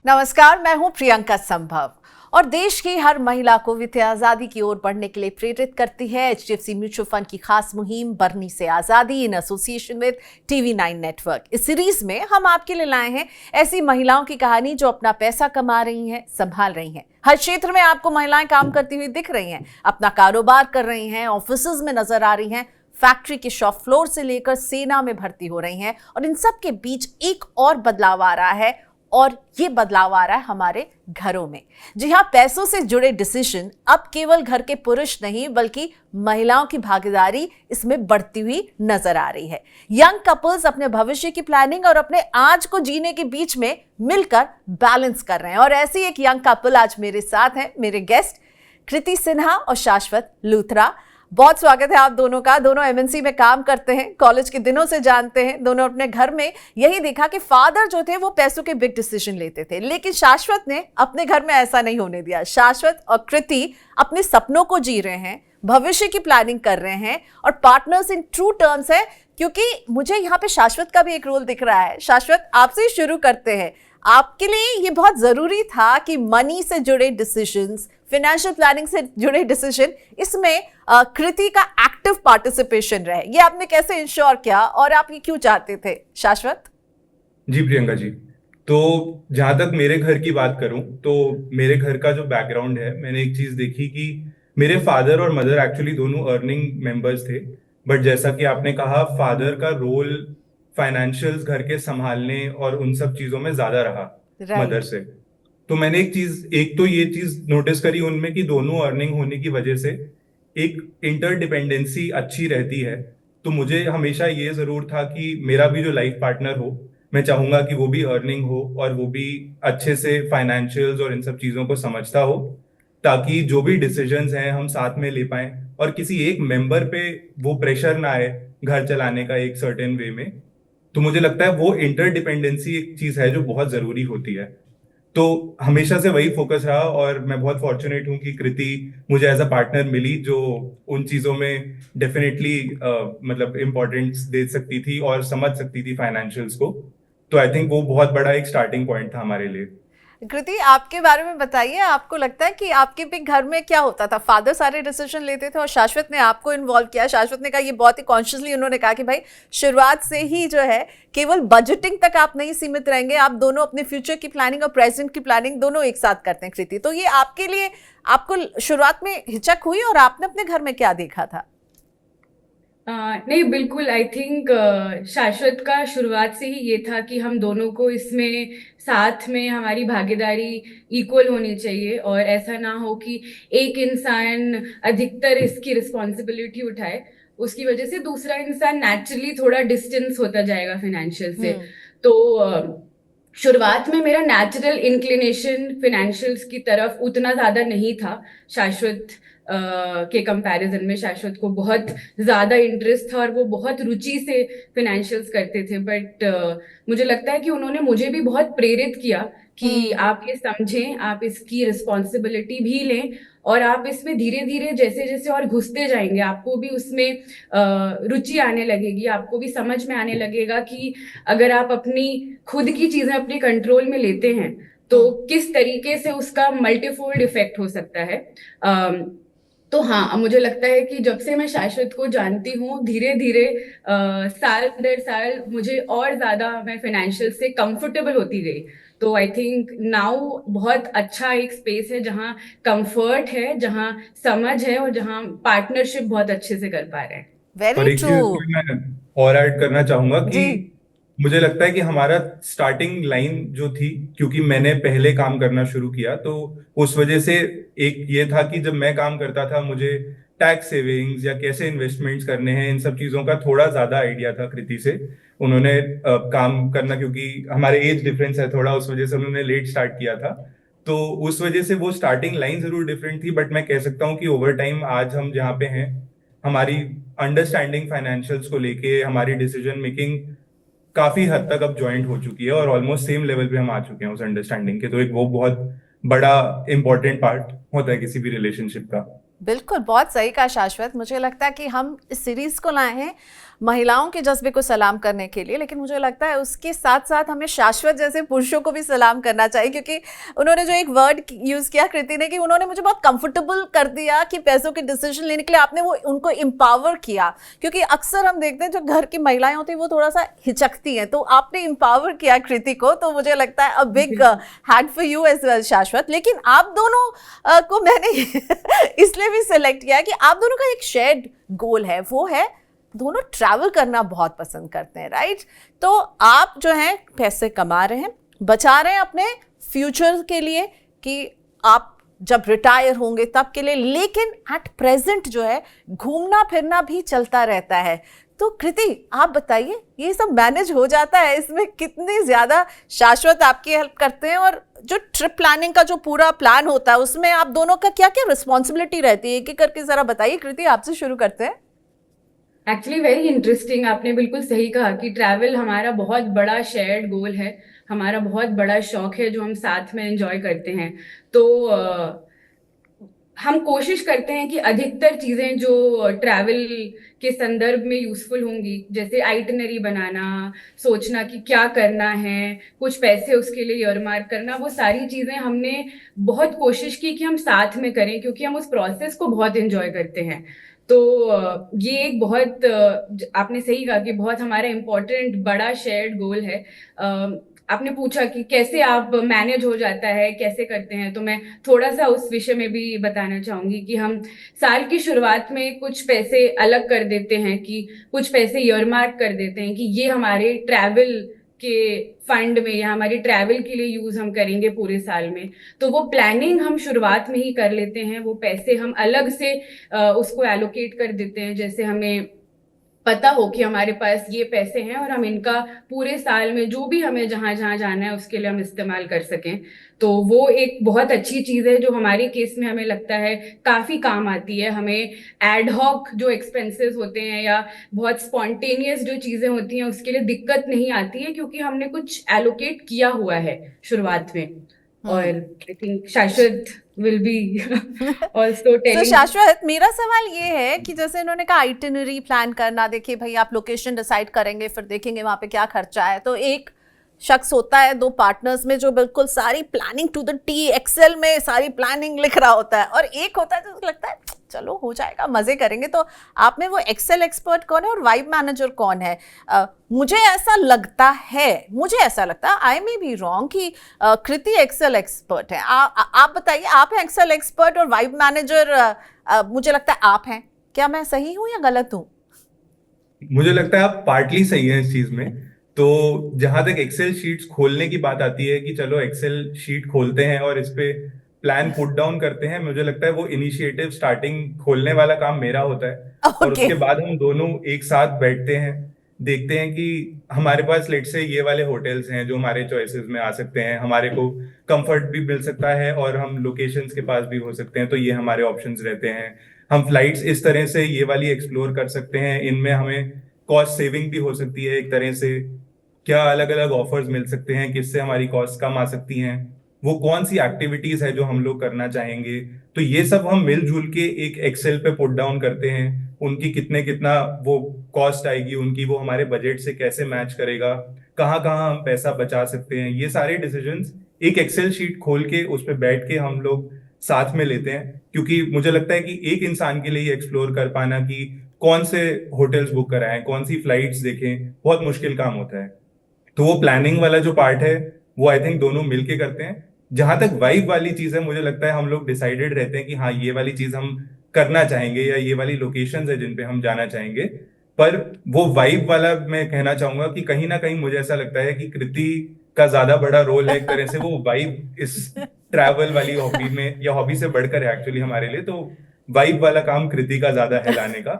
नमस्कार, मैं हूं प्रियंका संभव और देश की हर महिला को वित्तीय आजादी की ओर बढ़ने के लिए प्रेरित करती है एचडीएफसी म्यूचुअल फंड की खास मुहिम बरनी से आजादी in association with TV9 network. इस सीरीज में हम आपके लिए लाए हैं ऐसी महिलाओं की कहानी जो अपना पैसा कमा रही हैं, संभाल रही हैं। हर क्षेत्र में आपको महिलाएं काम करती हुई दिख रही हैं, अपना कारोबार कर रही हैं, ऑफिसेज में नजर आ रही हैं, फैक्ट्री के शॉप फ्लोर से लेकर सेना में भर्ती हो रही हैं और इन सब के बीच एक और बदलाव आ रहा है और ये बदलाव आ रहा है हमारे घरों में। जी हाँ, पैसों से जुड़े डिसीजन अब केवल घर के पुरुष नहीं बल्कि महिलाओं की भागीदारी इसमें बढ़ती हुई नजर आ रही है। यंग कपल्स अपने भविष्य की प्लानिंग और अपने आज को जीने के बीच में मिलकर बैलेंस कर रहे हैं और ऐसी एक यंग कपल आज मेरे साथ हैं, मेरे गेस्ट कृति सिन्हा और शाश्वत लूथरा। बहुत स्वागत है आप दोनों का। दोनों MNC में काम करते हैं, कॉलेज के दिनों से जानते हैं। दोनों अपने घर में यही देखा कि फादर जो थे वो पैसों के बिग डिसीजन लेते थे, लेकिन शाश्वत ने अपने घर में ऐसा नहीं होने दिया। शाश्वत और कृति अपने सपनों को जी रहे हैं, भविष्य की प्लानिंग कर रहे हैं और पार्टनर्स इन ट्रू टर्म्स है। क्योंकि मुझे यहाँ पे शाश्वत का भी एक रोल दिख रहा है। शाश्वत, आपसे ही शुरू करते हैं। आपके लिए ये बहुत जरूरी था कि मनी से जुड़े डिसीजंस, फाइनेंशियल प्लानिंग से जुड़े डिसीजन, इसमें कृति का एक्टिव पार्टिसिपेशन रहे। ये आपने कैसे इंश्योर किया और आप ये क्यों चाहते थे, शाश्वत? जी प्रियंका जी, तो जहाँ तक मेरे घर की बात करूं तो मेरे घर का जो बैकग्राउंड है, मैंने एक चीज देखी कि मेरे फादर और मदर एक्चुअली दोनों अर्निंग मेंबर्स थे। बट जैसा कि आपने कहा, फादर का रोल फाइनेंशियल्स घर के संभालने और उन सब चीजों में ज्यादा रहा मदर राइट। से। तो मैंने एक तो ये चीज नोटिस करी उनमें कि दोनों अर्निंग होने की वजह से एक इंटरडिपेंडेंसी अच्छी रहती है। तो मुझे हमेशा ये जरूर था कि मेरा भी जो लाइफ पार्टनर हो, मैं चाहूंगा कि वो भी अर्निंग हो और वो भी अच्छे से फाइनेंशियल्स और इन सब चीजों को समझता हो, ताकि जो भी डिसीजंस हैं हम साथ में ले पाएं और किसी एक मेंबर पे वो प्रेशर ना आए घर चलाने का एक सर्टेन वे में। तो मुझे लगता है वो इंटरडिपेंडेंसी एक चीज है जो बहुत जरूरी होती है। तो हमेशा से वही फोकस रहा और मैं बहुत फॉर्चुनेट हूँ कि कृति मुझे एज अ पार्टनर मिली जो उन चीजों में डेफिनेटली मतलब इम्पोर्टेंस दे सकती थी और समझ सकती थी फाइनेंशियल्स को। तो आई थिंक वो बहुत बड़ा एक स्टार्टिंग पॉइंट था हमारे लिए। कृति, आपके बारे में बताइए। आपको लगता है कि आपके भी घर में क्या होता था? फादर सारे डिसीजन लेते थे और शाश्वत ने आपको इन्वॉल्व किया। शाश्वत ने कहा, ये बहुत ही कॉन्शियसली उन्होंने कहा कि भाई शुरुआत से ही जो है केवल बजटिंग तक आप नहीं सीमित रहेंगे, आप दोनों अपने फ्यूचर की प्लानिंग और प्रेजेंट की प्लानिंग दोनों एक साथ करते हैं। कृति, तो ये आपके लिए, आपको शुरुआत में हिचक हुई और आपने अपने घर में क्या देखा था? नहीं, बिल्कुल। आई थिंक शाश्वत का शुरुआत से ही ये था कि हम दोनों को इसमें साथ में हमारी भागीदारी इक्वल होनी चाहिए और ऐसा ना हो कि एक इंसान अधिकतर इसकी रिस्पॉन्सिबिलिटी उठाए, उसकी वजह से दूसरा इंसान नेचुरली थोड़ा डिस्टेंस होता जाएगा फाइनेंशियल से। तो शुरुआत में मेरा नेचुरल इंक्लिनेशन फाइनेंशियल्स की तरफ उतना ज़्यादा नहीं था। शाश्वत के कंपैरिजन में शाश्वत को बहुत ज़्यादा इंटरेस्ट था और वो बहुत रुचि से फाइनेंशियल्स करते थे। बट मुझे लगता है कि उन्होंने मुझे भी बहुत प्रेरित किया कि आप ये समझें, आप इसकी रिस्पॉन्सिबिलिटी भी लें और आप इसमें धीरे धीरे जैसे जैसे और घुसते जाएंगे आपको भी उसमें रुचि आने लगेगी, आपको भी समझ में आने लगेगा कि अगर आप अपनी खुद की चीजें अपने कंट्रोल में लेते हैं तो किस तरीके से उसका मल्टीफोल्ड इफेक्ट हो सकता है। तो हाँ, मुझे लगता है कि जब से मैं शाश्वत को जानती हूँ, धीरे धीरे साल दर साल मुझे और ज्यादा मैं फाइनेंशियल से कंफर्टेबल होती गई। तो आई थिंक नाउ बहुत अच्छा एक स्पेस है जहाँ कंफर्ट है, जहाँ समझ है और जहाँ पार्टनरशिप बहुत अच्छे से कर पा रहे हैं। और वेरी एक चीज ट्रू। इसमें मैं और ऐड करना चाहूंगा कि जी। मुझे लगता है कि हमारा स्टार्टिंग लाइन जो थी, क्योंकि मैंने पहले काम करना शुरू किया तो उस वजह से एक ये था कि जब मैं काम करता था मुझे टैक्स सेविंग्स या कैसे इन्वेस्टमेंट्स करने हैं इन सब चीजों का थोड़ा ज्यादा आइडिया था कृति से। उन्होंने काम करना, क्योंकि हमारे एज डिफरेंस है थोड़ा, उस वजह से उन्होंने लेट स्टार्ट किया था। तो उस वजह से वो स्टार्टिंग लाइन जरूर डिफरेंट थी, बट मैं कह सकता हूँ कि ओवर टाइम आज हम जहाँ पे हैं, हमारी अंडरस्टैंडिंग फाइनेंशियल्स को लेके हमारी डिसीजन मेकिंग काफी हद तक अब ज्वाइंट हो चुकी है और ऑलमोस्ट सेम लेवल पे हम आ चुके हैं उस अंडरस्टैंडिंग के। तो एक वो बहुत बड़ा इंपॉर्टेंट पार्ट होता है किसी भी रिलेशनशिप का। बिल्कुल, बहुत सही कहा शाश्वत। मुझे लगता है कि हम इस सीरीज को लाए हैं महिलाओं के जज्बे को सलाम करने के लिए, लेकिन मुझे लगता है उसके साथ साथ हमें शाश्वत जैसे पुरुषों को भी सलाम करना चाहिए, क्योंकि उन्होंने जो एक वर्ड यूज़ किया कृति ने कि उन्होंने मुझे बहुत कंफर्टेबल कर दिया कि पैसों के डिसीजन लेने के लिए आपने वो उनको एम्पावर किया, क्योंकि अक्सर हम देखते हैं जो घर की महिलाएं होती हैं वो थोड़ा सा हिचकती हैं, तो आपने एम्पावर किया कृति को, तो मुझे लगता है a big hand for you as well Shashwat. लेकिन आप दोनों को मैंने इसलिए भी सिलेक्ट किया कि आप दोनों का एक शेयर्ड गोल है, वो है दोनों ट्रैवल करना बहुत पसंद करते हैं, राइट? तो आप जो हैं पैसे कमा रहे हैं, बचा रहे हैं अपने फ्यूचर के लिए कि आप जब रिटायर होंगे तब के लिए, लेकिन एट प्रेजेंट जो है घूमना फिरना भी चलता रहता है। तो कृति आप बताइए, ये सब मैनेज हो जाता है? इसमें कितनी ज़्यादा शाश्वत आपकी हेल्प करते हैं, और जो ट्रिप प्लानिंग का जो पूरा प्लान होता है उसमें आप दोनों का क्या क्या रिस्पॉन्सिबिलिटी रहती है, एक एक करके ज़रा बताइए। कृति आपसे शुरू करते हैं। एक्चुअली वेरी इंटरेस्टिंग, आपने बिल्कुल सही कहा कि ट्रैवल हमारा बहुत बड़ा शेयर्ड गोल है, हमारा बहुत बड़ा शौक है जो हम साथ में एंजॉय करते हैं। तो हम कोशिश करते हैं कि अधिकतर चीज़ें जो ट्रैवल के संदर्भ में यूज़फुल होंगी, जैसे आइटनरी बनाना, सोचना कि क्या करना है, कुछ पैसे उसके लिए ईयरमार्क करना, वो सारी चीज़ें हमने बहुत कोशिश की कि हम साथ में करें, क्योंकि हम उस प्रोसेस को बहुत एंजॉय करते हैं। तो ये एक बहुत आपने सही कहा कि बहुत हमारा इम्पोर्टेंट बड़ा शेयर्ड गोल है। आपने पूछा कि कैसे आप मैनेज हो जाता है, कैसे करते हैं, तो मैं थोड़ा सा उस विषय में भी बताना चाहूँगी कि हम साल की शुरुआत में कुछ पैसे अलग कर देते हैं, कि कुछ पैसे ईयरमार्क कर देते हैं कि ये हमारे ट्रैवल के फंड में या हमारी ट्रैवल के लिए यूज़ हम करेंगे पूरे साल में। तो वो प्लानिंग हम शुरुआत में ही कर लेते हैं, वो पैसे हम अलग से उसको एलोकेट कर देते हैं, जैसे हमें पता हो कि हमारे पास ये पैसे हैं और हम इनका पूरे साल में जो भी हमें जहाँ जहाँ जाना है उसके लिए हम इस्तेमाल कर सकें। तो वो एक बहुत अच्छी चीज़ है जो हमारे केस में हमें लगता है काफ़ी काम आती है। हमें एड हॉक जो एक्सपेंसेस होते हैं या बहुत स्पॉन्टेनियस जो चीज़ें होती हैं उसके लिए दिक्कत नहीं आती है, क्योंकि हमने कुछ एलोकेट किया हुआ है शुरुआत में। और आई थिंक शाश्वत विल बी ऑल्सो तो टेलिंग। शाश्वत, मेरा सवाल ये है कि जैसे इन्होंने कहा आइटिनरी प्लान करना, देखिए भाई आप लोकेशन डिसाइड करेंगे, फिर देखेंगे वहाँ पे क्या खर्चा है, तो एक शख्स होता है, दो पार्टनर्स में, जो बिल्कुल सारी planning to the T, Excel में सारी प्लानिंग लिख रहा होता है, और एक होता है जो लगता है चलो हो जाएगा, मजे करेंगे। तो आप में वो एक्सेल एक्सपर्ट कौन है और वाइब मैनेजर कौन है? मुझे ऐसा लगता है, आई मे बी रॉन्ग, कि कृति एक्सेल एक्सपर्ट है। आप बताइए, आप हैं एक्सेल एक्सपर्ट और वाइब मैनेजर मुझे लगता है आप हैं। क्या मैं सही हूँ या गलत हूँ? मुझे लगता है आप पार्टली सही हैं इस चीज में। तो जहां तक एक्सेल शीट्स खोलने की बात आती है कि चलो एक्सेल शीट खोलते हैं और इस पे प्लान पुट डाउन करते हैं, मुझे लगता है वो इनिशिएटिव स्टार्टिंग खोलने वाला काम मेरा होता है। और उसके बाद हम दोनों एक साथ बैठते हैं, देखते हैं कि हमारे पास लेट से ये वाले होटल्स हैं जो हमारे चॉइसेस में आ सकते हैं, हमारे को कंफर्ट भी मिल सकता है और हम लोकेशंस के पास भी हो सकते हैं, तो ये हमारे ऑप्शंस रहते हैं। हम फ्लाइट्स इस तरह से ये वाली एक्सप्लोर कर सकते हैं, इनमें हमें कॉस्ट सेविंग भी हो सकती है एक तरह से, क्या अलग अलग ऑफर्स मिल सकते हैं, किससे हमारी कॉस्ट कम आ सकती हैं, वो कौन सी एक्टिविटीज है जो हम लोग करना चाहेंगे। तो ये सब हम मिलजुल के एक एक्सेल पे पुट डाउन करते हैं, उनकी कितना वो कॉस्ट आएगी उनकी, वो हमारे बजट से कैसे मैच करेगा, कहाँ कहाँ हम पैसा बचा सकते हैं, ये सारे डिसीजंस एक एक्सेल शीट खोल के उस पर बैठ के हम लोग साथ में लेते हैं। क्योंकि मुझे लगता है कि एक इंसान के लिए एक्सप्लोर कर पाना कि कौन से होटल्स बुक कराएं, कौन सी फ्लाइट्स देखें, बहुत मुश्किल काम होता है। तो वो प्लानिंग वाला जो पार्ट है वो आई थिंक दोनों मिलके करते हैं। जहां तक वाइब वाली चीज है, मुझे लगता है हम लोग डिसाइडेड रहते हैं कि हाँ ये वाली चीज हम करना चाहेंगे या ये वाली लोकेशंस है जिन पे हम जाना चाहेंगे। पर वो वाइब वाला मैं कहना चाहूंगा कि कहीं ना कहीं मुझे ऐसा लगता है कि कृति का ज्यादा बड़ा रोल है एक तरह से, वो वाइब इस ट्रैवल वाली हॉबी में, या हॉबी से बढ़कर है एक्चुअली हमारे लिए, तो वाइब वाला काम कृति का ज्यादा है लाने का,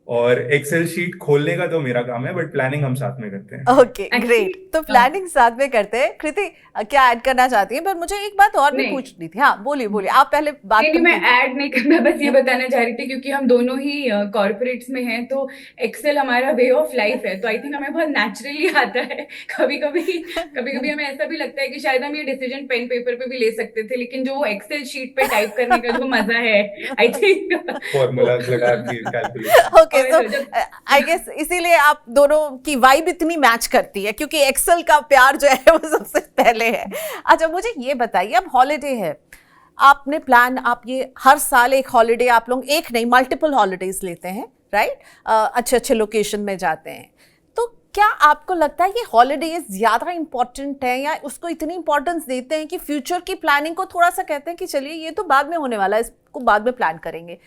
और एक्सेल शीट खोलने का तो मेरा काम है, बट प्लानिंग हम साथ में करते हैं। ओके ग्रेट, तो प्लानिंग साथ में करते हैं। कृति क्या ऐड करना चाहती हैं? पर मुझे एक बात और भी पूछनी थी। हाँ बोलिए, आप पहले बात। नहीं, मैं ऐड नहीं करना, बस ये बताना चाह रही थी क्योंकि हम दोनों ही कॉर्पोरेट्स में हैं, तो एक्सेल हमारा वे ऑफ लाइफ है, तो आई थिंक हमें बहुत नेचुरली आता है। कभी कभी हमें ऐसा भी लगता है कि शायद हम ये डिसीजन पेन पेपर पे भी ले सकते थे, लेकिन जो एक्सेल शीट पे टाइप करने का जो मजा है, आई थिंक फॉर्मूलाज लगा के कैलकुलेट। ओके, और सो जब आई गेस इसीलिए आप दोनों की वाइब इतनी मैच करती है, क्योंकि एक्सेल का प्यार जो है वो सबसे पहले है। अच्छा, मुझे ये बताइए, अब हॉलीडे है, आपने प्लान, आप ये हर साल एक हॉलीडे आप लोग, एक नहीं मल्टीपल हॉलीडेज लेते हैं, राइट? अच्छे अच्छे लोकेशन में जाते हैं, तो क्या आपको लगता है ये हॉलीडेज ज़्यादा इंपॉर्टेंट है, या उसको इतनी इंपॉर्टेंस देते हैं कि फ्यूचर की प्लानिंग को थोड़ा सा कहते हैं कि चलिए ये तो बाद में होने वाला है, इसको बाद में प्लान करेंगे?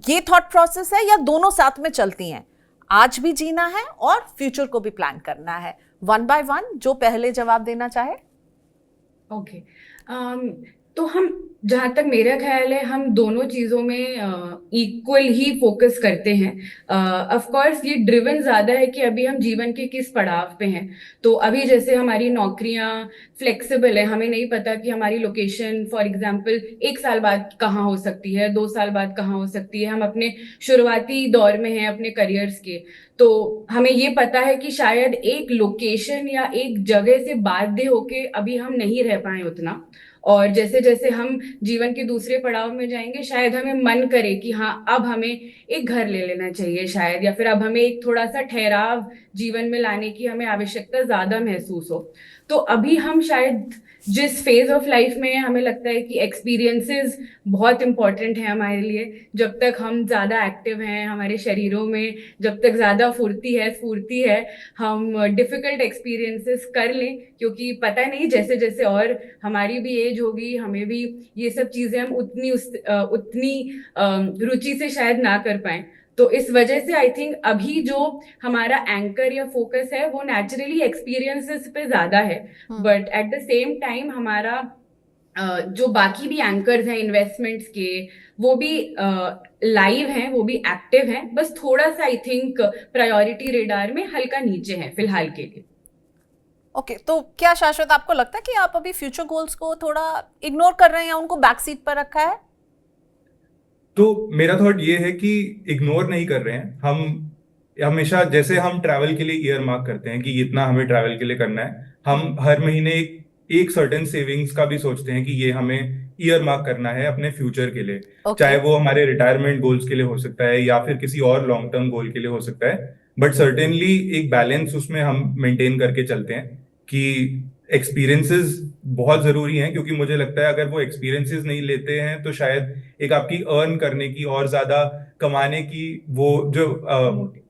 ये थॉट प्रोसेस है, या दोनों साथ में चलती हैं? आज भी जीना है और फ्यूचर को भी प्लान करना है। वन बाय वन जो पहले जवाब देना चाहे। ओके, तो हम, जहाँ तक मेरा ख्याल है, हम दोनों चीज़ों में इक्वल ही फोकस करते हैं। ऑफ कोर्स ये ड्रिवन ज़्यादा है कि अभी हम जीवन के किस पड़ाव पे हैं। तो अभी जैसे हमारी नौकरियाँ फ्लेक्सिबल है, हमें नहीं पता कि हमारी लोकेशन फॉर एग्जांपल 1 साल बाद कहाँ हो सकती है, 2 साल बाद कहाँ हो सकती है। हम अपने शुरुआती दौर में हैं अपने करियर्स के, तो हमें ये पता है कि शायद एक लोकेशन या एक जगह से बाध्य होके अभी हम नहीं रह पाए उतना। और जैसे जैसे हम जीवन के दूसरे पड़ाव में जाएंगे, शायद हमें मन करे कि हाँ, अब हमें एक घर ले लेना चाहिए शायद, या फिर अब हमें एक थोड़ा सा ठहराव जीवन में लाने की हमें आवश्यकता ज्यादा महसूस हो। तो अभी हम शायद जिस फेज ऑफ लाइफ में हैं, हमें लगता है कि एक्सपीरियंसेस बहुत इंपॉर्टेंट है हमारे लिए। जब तक हम ज़्यादा एक्टिव हैं हमारे शरीरों में, जब तक ज़्यादा स्फूर्ति है, हम डिफ़िकल्ट एक्सपीरियंसेस कर लें, क्योंकि पता नहीं जैसे जैसे और हमारी भी एज होगी, हमें भी ये सब चीज़ें हम उतनी रुचि से शायद ना कर पाएं। तो इस वजह से आई थिंक अभी जो हमारा एंकर या फोकस है वो नेचुरली एक्सपीरियंसेस पे ज्यादा है, but at the same time हमारा जो बाकी भी एंकर्स हैं इन्वेस्टमेंट्स के, वो भी लाइव हैं, वो भी एक्टिव हैं, बस थोड़ा सा आई थिंक प्रायोरिटी रेडार में हल्का नीचे हैं फिलहाल के लिए। ओके, तो क्या शाश्वत आपको लगता है कि आप अभी फ्यूचर गोल्स को थोड़ा इग्नोर कर रहे हैं या उनको बैक सीट पर रखा है? तो मेरा थॉट ये है कि इग्नोर नहीं कर रहे हैं हम। हमेशा जैसे हम ट्रैवल के लिए ईयर मार्क करते हैं कि इतना हमें ट्रैवल के लिए करना है, हम हर महीने एक सर्टेन सेविंग्स का भी सोचते हैं कि ये हमें ईयर मार्क करना है अपने फ्यूचर के लिए। Okay. चाहे वो हमारे रिटायरमेंट गोल्स के लिए हो सकता है या फिर किसी और लॉन्ग टर्म गोल के लिए हो सकता है, बट सर्टेनली एक बैलेंस उसमें हम मेंटेन करके चलते हैं कि एक्सपीरियंसेस बहुत जरूरी हैं, क्योंकि मुझे लगता है अगर वो एक्सपीरियंसेस नहीं लेते हैं तो शायद एक आपकी अर्न करने की और ज्यादा कमाने की वो जो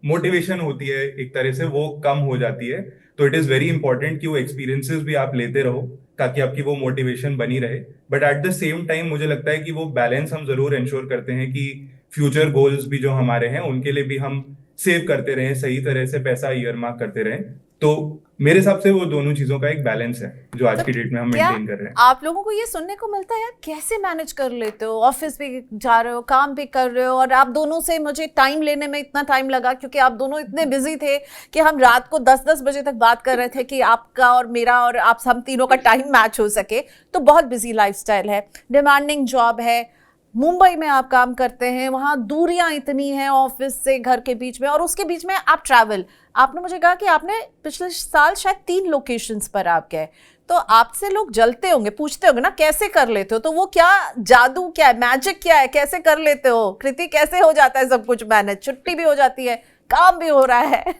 मोटिवेशन होती है एक तरह से वो कम हो जाती है। तो इट इज वेरी इंपॉर्टेंट कि वो एक्सपीरियंसेस भी आप लेते रहो ताकि आपकी वो मोटिवेशन बनी रहे। But at the same time मुझे लगता है कि वो बैलेंस हम जरूर इंश्योर करते हैं कि फ्यूचर गोल्स भी जो हमारे हैं उनके लिए भी हम सेव करते रहें, सही तरह से पैसा ईयर मार्क करते रहें। तो मेरे हिसाब से वो दोनों चीजों का एक बैलेंस है जो आज की डेट में हम मेंटेन कर रहे हैं। आप लोगों को ये सुनने को मिलता है यार कैसे मैनेज कर लेते हो, ऑफिस भी जा रहे हो, काम भी कर रहे हो, और आप दोनों से मुझे टाइम लेने में इतना टाइम लगा क्योंकि आप दोनों इतने बिजी थे कि हम रात को 10-10 बजे तक बात कर रहे थे कि आपका और मेरा और आप हम तीनों का टाइम मैच हो सके। तो बहुत बिजी लाइफस्टाइल है, डिमांडिंग जॉब है, मुंबई में आप काम करते हैं, वहाँ दूरियां इतनी हैं ऑफिस से घर के बीच में, और उसके बीच में आप ट्रैवल। आपने मुझे कहा कि आपने पिछले साल शायद 3 लोकेशंस पर आप गए, तो आपसे लोग जलते होंगे, पूछते होंगे ना कैसे कर लेते हो? तो वो क्या जादू, क्या है, मैजिक क्या है, कैसे कर लेते हो? कृति, कैसे हो जाता है सब कुछ मैनेज? छुट्टी भी हो जाती है, काम भी हो रहा है।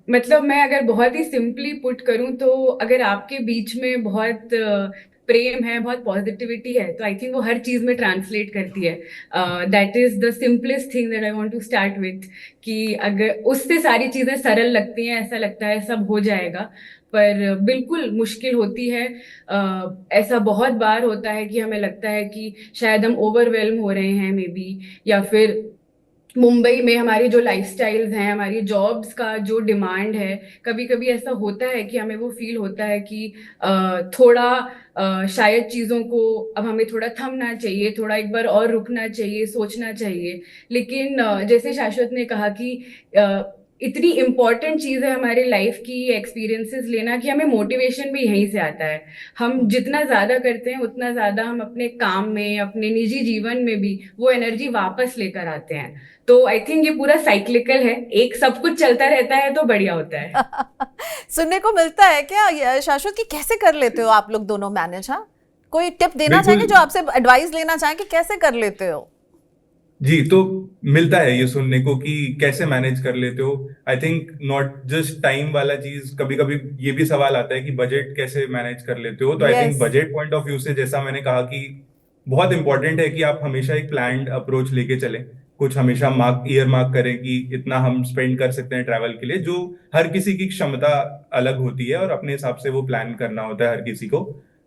मतलब मैं अगर बहुत ही सिंपली पुट करूं तो अगर आपके बीच में बहुत प्रेम है, बहुत पॉजिटिविटी है, तो आई थिंक वो हर चीज में ट्रांसलेट करती है। That is the simplest thing that I want to start with, कि अगर उससे सारी चीजें सरल लगती हैं, ऐसा लगता है सब हो जाएगा, पर बिल्कुल मुश्किल होती है। ऐसा बहुत बार होता है कि हमें लगता है कि शायद हम ओवरवेल्म हो रहे हैं मे बी, या फिर मुंबई में हमारी जो लाइफस्टाइल्स हैं, हमारी जॉब्स का जो डिमांड है, कभी कभी ऐसा होता है कि हमें वो फील होता है कि थोड़ा शायद चीज़ों को अब हमें थोड़ा थमना चाहिए, थोड़ा एक बार और रुकना चाहिए, सोचना चाहिए। लेकिन जैसे शाश्वत ने कहा कि इतनी इम्पॉर्टेंट चीज़ है हमारे लाइफ की एक्सपीरियंसेस लेना कि हमें मोटिवेशन भी यहीं से आता है। हम जितना ज़्यादा करते हैं उतना ज़्यादा हम अपने काम में, अपने निजी जीवन में भी वो एनर्जी वापस लेकर आते हैं। तो आई थिंक ये पूरा साइक्लिकल है, एक सब कुछ चलता रहता है तो बढ़िया होता है। सुनने को मिलता है क्या शाश्वत कि कैसे कर लेते हो आप लोग दोनों मैनेज? हाँ, कोई टिप देना बिल्कुल। चाहेंगे जो आपसे एडवाइस लेना चाहें कि कैसे कर लेते हो? जी, तो मिलता है ये सुनने को कि कैसे मैनेज कर लेते हो। I think not just time वाला चीज, कभी कभी ये भी सवाल आता है कि बजट कैसे मैनेज कर लेते हो। तो I think yes. Budget point of view से, जैसा मैंने कहा कि बहुत इंपॉर्टेंट है कि आप हमेशा एक प्लान्ड अप्रोच लेके चलें। कुछ हमेशा ईयर मार्क करें कि इतना हम स्पेंड कर सकते हैं ट्रैवल के लिए। जो हर किसी की क्षमता अलग होती है और अपने हिसाब से वो प्लान करना होता है हर किसी को।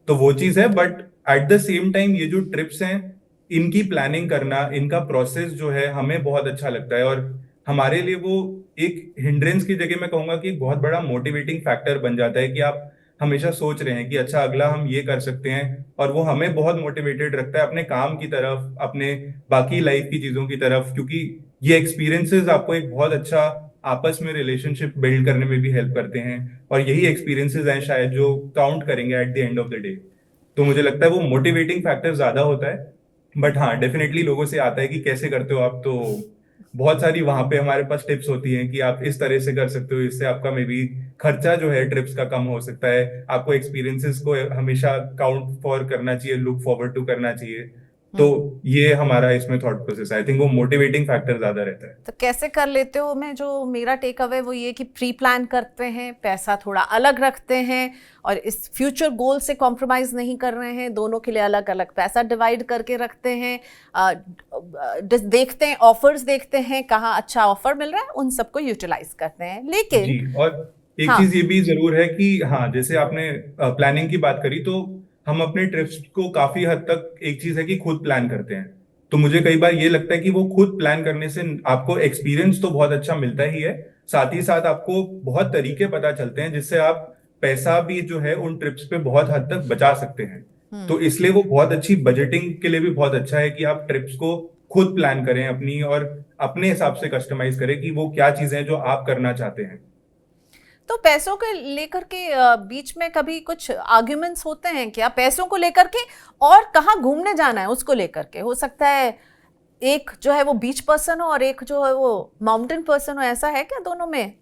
तो वो चीज है, but at the same time ये जो ट्रिप्स हैं, इनकी प्लानिंग करना, इनका प्रोसेस जो है हमें बहुत अच्छा लगता है। और हमारे लिए वो एक हिंड्रेंस की जगह मैं कहूंगा कि एक बहुत बड़ा मोटिवेटिंग फैक्टर बन जाता है कि आप हमेशा सोच रहे हैं कि अच्छा अगला हम ये कर सकते हैं। और वो हमें बहुत मोटिवेटेड रखता है अपने काम की तरफ, अपने बाकी लाइफ की चीजों की तरफ, क्योंकि ये एक्सपीरियंसेस आपको एक बहुत अच्छा आपस में रिलेशनशिप बिल्ड करने में भी हेल्प करते हैं। और यही एक्सपीरियंसेस हैं शायद जो काउंट करेंगे at the end of the day. तो मुझे लगता है वो मोटिवेटिंग फैक्टर ज्यादा होता है। बट हाँ, डेफिनेटली लोगों से आता है कि कैसे करते हो आप। तो बहुत सारी वहां पे हमारे पास टिप्स होती हैं कि आप इस तरह से कर सकते हो, इससे आपका मे बी खर्चा जो है ट्रिप्स का कम हो सकता है। आपको एक्सपीरियंसेस को हमेशा काउंट फॉर करना चाहिए, लुक फॉरवर्ड टू करना चाहिए। तो ये हमारा इसमें थॉट प्रोसेस, आई थिंक वो मोटिवेटिंग फैक्टर ज्यादा रहता है। तो कैसे कर लेते हो? मैं जो मेरा टेक अवे वो ये कि प्री प्लान करते हैं, पैसा थोड़ा अलग रखते हैं और इस फ्यूचर गोल से कॉम्प्रोमाइज नहीं कर रहे हैं, दोनों के लिए अलग अलग पैसा डिवाइड करके रखते हैं। देखते हैं, ऑफर्स देखते हैं, कहाँ अच्छा ऑफर मिल रहा है उन सबको यूटिलाइज करते हैं। लेकिन जी, और एक हाँ, चीज ये भी जरूर है कि हाँ, जैसे आपने प्लानिंग की बात करी, तो हम अपने ट्रिप्स को काफी हद तक, एक चीज है कि खुद प्लान करते हैं। तो मुझे कई बार ये लगता है कि वो खुद प्लान करने से आपको एक्सपीरियंस तो बहुत अच्छा मिलता ही है, साथ ही साथ आपको बहुत तरीके पता चलते हैं जिससे आप पैसा भी जो है उन ट्रिप्स पे बहुत हद तक बचा सकते हैं। तो इसलिए वो बहुत अच्छी बजटिंग के लिए भी बहुत अच्छा है कि आप ट्रिप्स को खुद प्लान करें अपनी, और अपने हिसाब से कस्टमाइज करें कि वो क्या चीजें हैं जो आप करना चाहते हैं। तो पैसों के लेकर के बीच में कभी कुछ आर्ग्यूमेंट्स होते हैं क्या, पैसों को लेकर के? और कहाँ घूमने जाना है उसको लेकर के? हो सकता है एक जो है वो बीच पर्सन हो और एक जो है वो माउंटेन पर्सन हो, ऐसा है क्या दोनों में?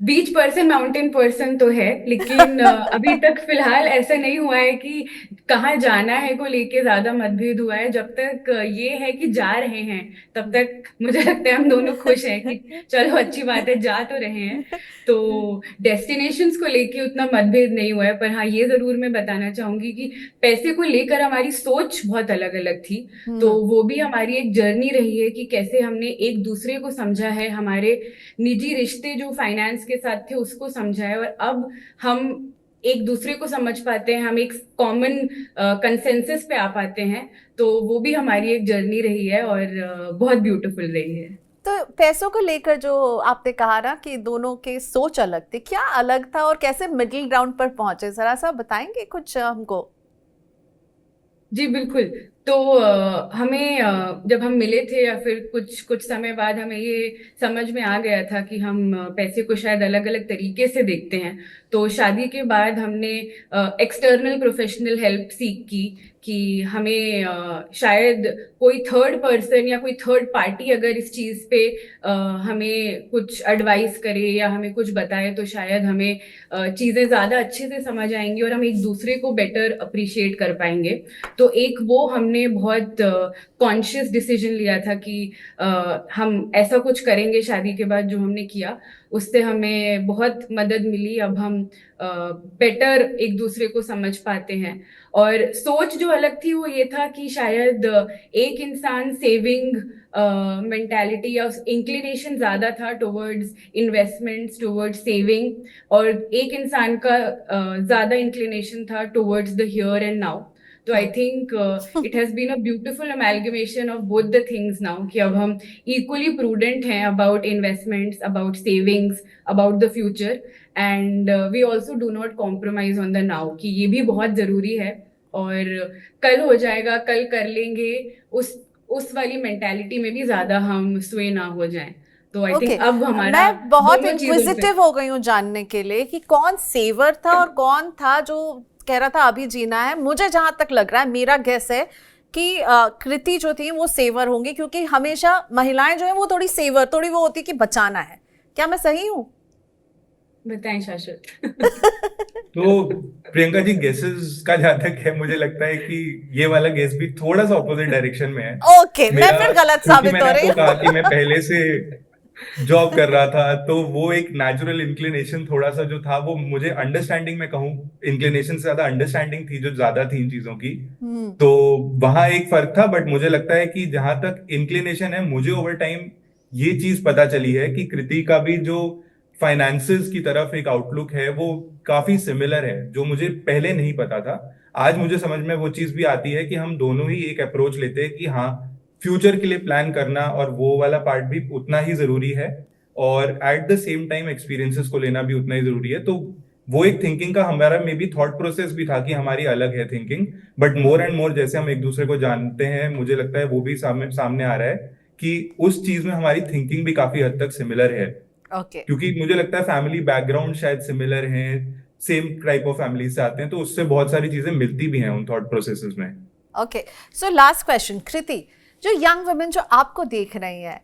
बीच पर्सन माउंटेन पर्सन तो है, लेकिन अभी तक फिलहाल ऐसा नहीं हुआ है कि कहाँ जाना है को लेके ज्यादा मतभेद हुआ है। जब तक ये है कि जा रहे हैं तब तक मुझे लगता है हम दोनों खुश हैं कि चलो अच्छी बात है, जा तो रहे हैं। तो डेस्टिनेशंस को लेके उतना मतभेद नहीं हुआ है। पर हाँ, ये जरूर मैं बताना चाहूंगी कि पैसे को लेकर हमारी सोच बहुत अलग अलग थी। तो वो भी हमारी एक जर्नी रही है कि कैसे हमने एक दूसरे को समझा है, हमारे निजी रिश्ते जो फाइनेंस के साथ थे उसको समझा है, और अब हम एक दूसरे को समझ पाते हैं, हम एक कॉमन कंसेंसस पे आ पाते हैं। तो वो भी हमारी एक जर्नी रही है और बहुत ब्यूटीफुल रही है। तो पैसों को लेकर जो आपने कहा ना कि दोनों के सोच अलग थे, क्या अलग था और कैसे मिडिल ग्राउंड पर पहुंचे, जरा सा बताएंगे कुछ हमको? जी बिल्कुल। तो हमें जब हम मिले थे या फिर कुछ कुछ समय बाद हमें ये समझ में आ गया था कि हम पैसे को शायद अलग अलग तरीके से देखते हैं। तो शादी के बाद हमने एक्सटर्नल प्रोफेशनल हेल्प सीख की कि हमें शायद कोई थर्ड पर्सन या कोई थर्ड पार्टी अगर इस चीज़ पे हमें कुछ एडवाइस करे या हमें कुछ बताए तो शायद हमें चीज़ें ज़्यादा अच्छे से समझ आएंगी और हम एक दूसरे को बेटर अप्रिशिएट कर पाएंगे। तो एक वो हमने बहुत कॉन्शियस डिसीजन लिया था कि हम ऐसा कुछ करेंगे शादी के बाद। जो हमने किया उससे हमें बहुत मदद मिली। अब हम बेटर एक दूसरे को समझ पाते हैं। और सोच जो अलग थी वो ये था कि शायद एक इंसान सेविंग मेंटालिटी या इंक्लिनेशन ज्यादा था टुवर्ड्स इन्वेस्टमेंट्स, टुवर्ड्स सेविंग, और एक इंसान का ज्यादा इंक्लिनेशन था towards the here and now. तो I think it has been a beautiful amalgamation of both the things now कि अब हम इक्वली प्रूडेंट हैं about investments, about savings, about the future, and we also do not compromise on the now कि ये भी बहुत जरूरी है। और कल हो जाएगा, कल कर लेंगे, उस वाली मेंटालिटी में भी ज्यादा हम स्वे ना हो जाएं। तो आई थिंक अब हमारा मैं बहुत दोनों चीजों पे इंक्विजिटिव हो गई हूँ जानने के लिए कि कौन सेवर था और कौन था जो कह रहा था अभी जीना है। मुझे जहां तक लग रहा है, मेरा गेस है कि कृति जो थी वो सेवर होंगी, क्योंकि हमेशा महिलाएं जो है वो थोड़ी सेवर, थोड़ी वो होती कि बचाना है। क्या मैं सही हूँ? बताएं शाश्वत। तो प्रियंका जी, गेसेस का जहाँ तक है, मुझे लगता है कि ये वाला गेस भी थोड़ा सा ऑपोजिट डायरेक्शन में है। ओके, मैं मेरा, फिर गलत क्योंकि साबित मैंने हो रही आपको हूँ। कहा कि मैं पहले से जॉब कर रहा था, तो वो एक नेचुरल इंक्लिनेशन थोड़ा सा जो था, वो मुझे अंडरस्टैंडिंग में कहूँ, इंक्लिनेशन से ज्यादा अंडरस्टैंडिंग थी जो ज्यादा थी इन चीजों की। तो वहां एक फर्क था, बट मुझे लगता है कि जहां तक इंक्लिनेशन है, मुझे ओवर टाइम ये चीज पता चली है कि कृति का भी जो फाइनेंसेस की तरफ एक आउटलुक है, वो काफी सिमिलर है, जो मुझे पहले नहीं पता था। आज मुझे समझ में वो चीज भी आती है कि हम दोनों ही एक अप्रोच लेते हैं कि हाँ, फ्यूचर के लिए प्लान करना और वो वाला पार्ट भी उतना ही जरूरी है, और at the same time experiences को लेना भी उतना ही जरूरी है। तो वो एक थिंकिंग का हमारा मे बी थॉट प्रोसेस भी था कि हमारी अलग है thinking, but more and more जैसे हम एक दूसरे को जानते हैं, मुझे लगता है वो भी सामने सामने आ रहा है कि उस चीज में हमारी थिंकिंग भी काफी हद तक सिमिलर है। ओके, क्योंकि मुझे लगता है फैमिली बैकग्राउंड शायद सिमिलर है, सेम टाइप ऑफ फैमिली से आते हैं, तो उससे बहुत सारी चीजें मिलती भी हैं उन थॉट प्रोसेसेस में। ओके। सो लास्ट क्वेश्चन, कृति, जो यंग वुमेन जो आपको देख रही हैं,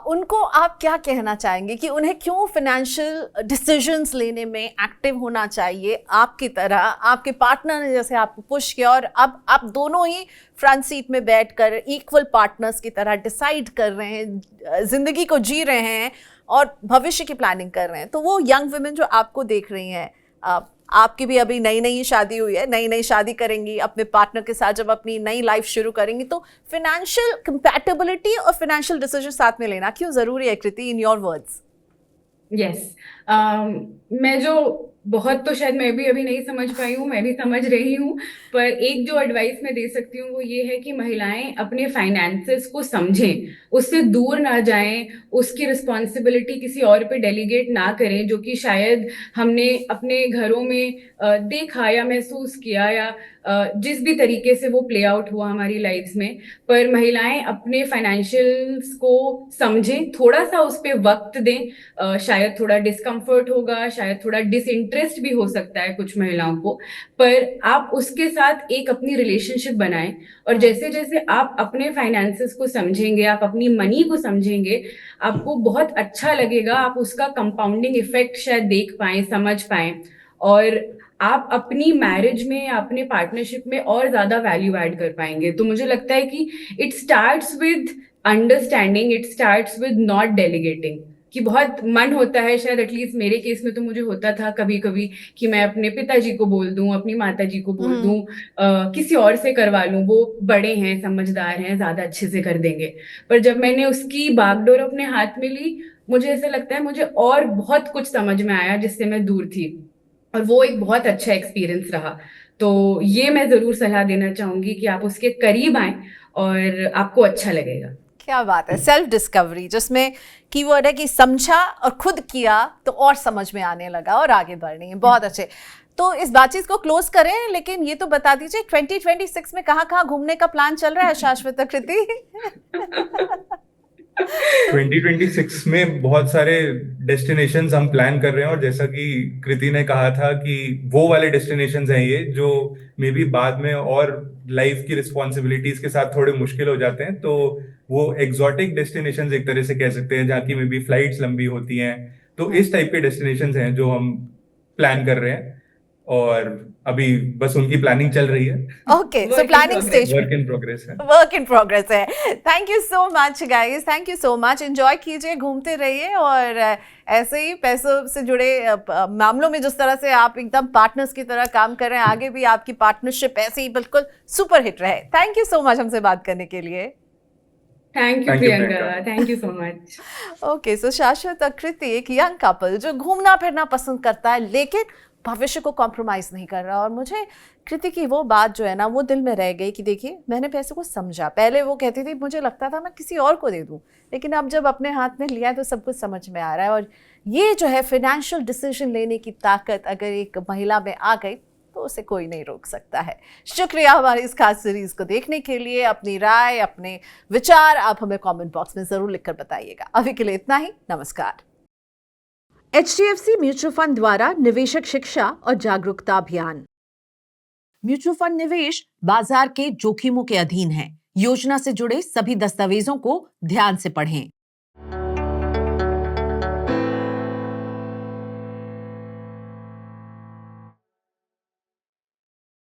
उनको आप क्या कहना चाहेंगे कि उन्हें क्यों फाइनेंशियल डिसीजंस लेने में एक्टिव होना चाहिए आपकी तरह? आपके पार्टनर ने जैसे आपको पुश किया और अब आप दोनों ही फ्रंट सीट में बैठकर इक्वल पार्टनर्स की तरह डिसाइड कर रहे हैं, जिंदगी को जी रहे हैं और भविष्य की प्लानिंग कर रहे हैं। तो वो यंग वुमेन जो आपको देख रही हैं, आपकी भी अभी नई नई शादी हुई है, नई नई शादी करेंगी अपने पार्टनर के साथ, जब अपनी नई लाइफ शुरू करेंगी, तो फाइनेंशियल कंपैटिबिलिटी और फाइनेंशियल डिसीजन साथ में लेना क्यों जरूरी है, कृति, इन योर वर्ड्स? यस। मैं जो बहुत तो शायद मैं भी अभी नहीं समझ पाई हूँ, मैं भी समझ रही हूँ, पर एक जो एडवाइस मैं दे सकती हूँ वो ये है कि महिलाएं अपने फाइनेंसेस को समझें, उससे दूर ना जाएं, उसकी रिस्पॉन्सिबिलिटी किसी और पे डेलीगेट ना करें, जो कि शायद हमने अपने घरों में देखा या महसूस किया, या जिस भी तरीके से वो प्ले आउट हुआ हमारी लाइफ में। पर महिलाएं अपने फाइनेंशियल्स को समझें, थोड़ा सा उस पर वक्त दें। शायद थोड़ा डिस्कम्फर्ट होगा, शायद थोड़ा डिसइंटरेस्ट भी हो सकता है कुछ महिलाओं को, पर आप उसके साथ एक अपनी रिलेशनशिप बनाएं। और जैसे जैसे आप अपने फाइनेंसेस को समझेंगे, आप अपनी मनी को समझेंगे, आपको बहुत अच्छा लगेगा, आप उसका कंपाउंडिंग इफेक्ट शायद देख पाएं, समझ पाएं, और आप अपनी मैरिज में या अपने पार्टनरशिप में और ज्यादा वैल्यू ऐड कर पाएंगे। तो मुझे लगता है कि it starts with understanding, it starts with not delegating. कि बहुत मन होता है, शायद एटलीस्ट मेरे केस में तो मुझे होता था कभी कभी, कि मैं अपने पिताजी को बोल दूं, अपनी माता जी को बोल दूं, किसी और से करवा लूं, वो बड़े हैं, समझदार हैं, ज्यादा अच्छे से कर देंगे। पर जब मैंने उसकी बागडोर अपने हाथ में ली, मुझे ऐसा लगता है मुझे और बहुत कुछ समझ में आया जिससे मैं दूर थी, और वो एक बहुत अच्छा एक्सपीरियंस रहा। तो ये मैं जरूर सलाह देना चाहूंगी कि आप उसके करीब आएं और आपको अच्छा लगेगा। क्या बात है, सेल्फ डिस्कवरी, जिसमें कीवर्ड है कि समझा और खुद किया तो और समझ में आने लगा और आगे बढ़नी है। बहुत अच्छे। तो इस बातचीत को क्लोज करें, लेकिन ये तो बता दीजिए 2026 में कहाँ कहाँ घूमने का प्लान चल रहा है शाश्वत, कृति? 2026 में बहुत सारे डेस्टिनेशंस हम प्लान कर रहे हैं, और जैसा कि कृति ने कहा था कि वो वाले डेस्टिनेशंस हैं ये जो मे बी बाद में और लाइफ की रिस्पॉन्सिबिलिटीज के साथ थोड़े मुश्किल हो जाते हैं, तो वो एग्जॉटिक डेस्टिनेशंस एक तरह से कह सकते हैं, जहाँ की मे बी फ्लाइट्स लंबी होती हैं। तो इस टाइप के डेस्टिनेशंस हैं जो हम प्लान कर रहे हैं, और अभी बस उनकी प्लानिंग चल रही है। Okay, so planning stage, work in progress है। वर्क इन प्रोग्रेस है। Thank you so much guys, thank you so much. Enjoy कीजिए, घूमते रहिए, और ऐसे ही पैसों से जुड़े मामलों में जिस तरह से आप एकदम पार्टनर्स की तरह काम कर रहे हैं, आगे भी आपकी पार्टनरशिप ऐसे ही बिल्कुल सुपर हिट रहे। थैंक यू सो मच हमसे बात करने के लिए। Thank you Priyanka, thank you so much. Okay, so Shashwat और कृति एक यंग कपल जो घूमना फिरना पसंद करता है लेकिन भविष्य को कॉम्प्रोमाइज नहीं कर रहा। और मुझे कृति की वो बात जो है ना, वो दिल में रह गई कि देखिए, मैंने पैसे को समझा। पहले वो कहती थी मुझे लगता था मैं किसी और को दे दूं, लेकिन अब जब अपने हाथ में लिया है तो सब कुछ समझ में आ रहा है। और ये जो है फाइनेंशियल डिसीजन लेने की ताकत अगर एक महिला में आ गई तो उसे कोई नहीं रोक सकता है। शुक्रिया हमारी इस खास सीरीज को देखने के लिए। अपनी राय, अपने विचार आप हमें कमेंट बॉक्स में जरूर लिखकर बताइएगा। अभी के लिए इतना ही, नमस्कार। HDFC म्यूचुअल फंड द्वारा निवेशक शिक्षा और जागरूकता अभियान। म्यूचुअल फंड निवेश बाजार के जोखिमों के अधीन है। योजना से जुड़े सभी दस्तावेजों को ध्यान से पढ़ें।